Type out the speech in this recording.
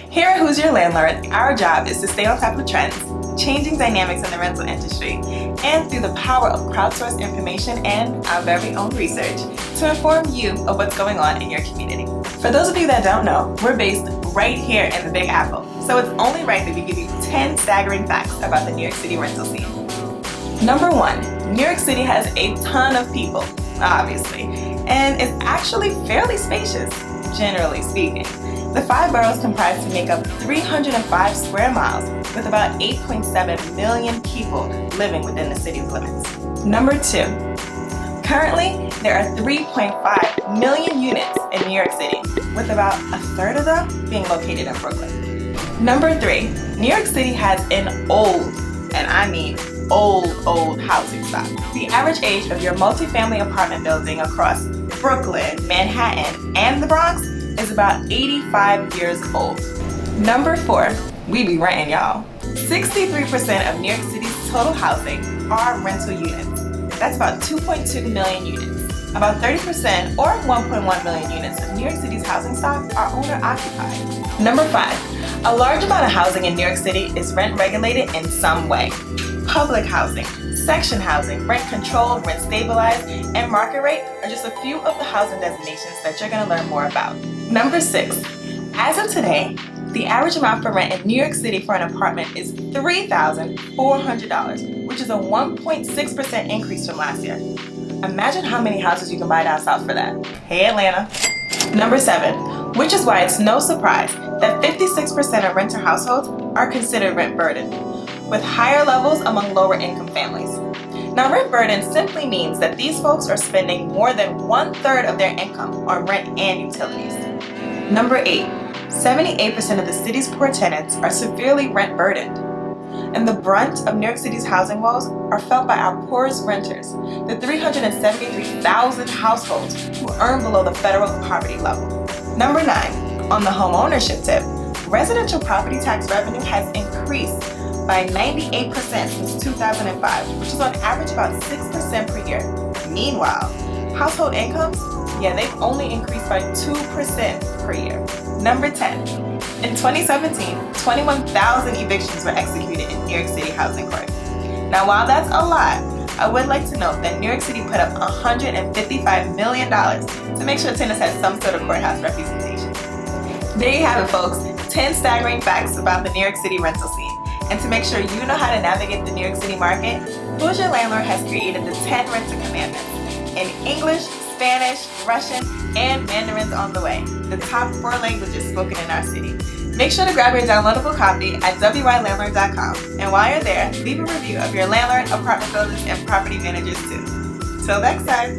Here at Who's Your Landlord, our job is to stay on top of trends, changing dynamics in the rental industry, and through the power of crowdsourced information and our very own research, to inform you of what's going on in your community. For those of you that don't know, we're based right here in the Big Apple, so it's only right that we give you 10 staggering facts about the New York City rental scene. Number 1, New York City has a ton of people, obviously, and is actually fairly spacious, generally speaking. The 5 boroughs comprise to make up 305 square miles with about 8.7 million people living within the city's limits. Number 2, currently there are 3.5 million units in New York City, with about a third of them being located in Brooklyn. Number 3, New York City has an old, and I mean old housing stock. The average age of your multifamily apartment building across Brooklyn, Manhattan, and the Bronx is about 85 years old. Number 4, we be renting, y'all. 63% of New York City's total housing are rental units. That's about 2.2 million units. About 30% or 1.1 million units of New York City's housing stock are owner-occupied. Number 5, a large amount of housing in New York City is rent regulated in some way. Public housing, section housing, rent controlled, rent stabilized, and market rate are just a few of the housing designations that you're going to learn more about. Number 6, as of today, the average amount for rent in New York City for an apartment is $3,400, which is a 1.6% increase from last year. Imagine how many houses you can buy down south for that. Hey Atlanta. Number 7, which is why it's no surprise that 56% of renter households are considered rent burdened, with higher levels among lower income families. Now, rent burden simply means that these folks are spending more than 1/3 of their income on rent and utilities. Number 8, 78% of the city's poor tenants are severely rent burdened. And the brunt of New York City's housing woes are felt by our poorest renters, the 373,000 households who earn below the federal poverty level. Number 9, on the home ownership tip, residential property tax revenue has increased by 98% since 2005, which is on average about 6% per year. Meanwhile, household incomes, they've only increased by 2% per year. Number 10, in 2017, 21,000 evictions were executed in New York City housing court. Now, while that's a lot, I would like to note that New York City put up $155 million to make sure tenants had some sort of courthouse representation. There you have it, folks, 10 staggering facts about the New York City rental scene. And to make sure you know how to navigate the New York City market, Who's Your Landlord has created the 10 rental commandments in English, Spanish, Russian, and Mandarin's on the way, the top 4 languages spoken in our city. Make sure to grab your downloadable copy at wylandlord.com, and while you're there, leave a review of your landlord, apartment buildings, and property managers too. Till next time.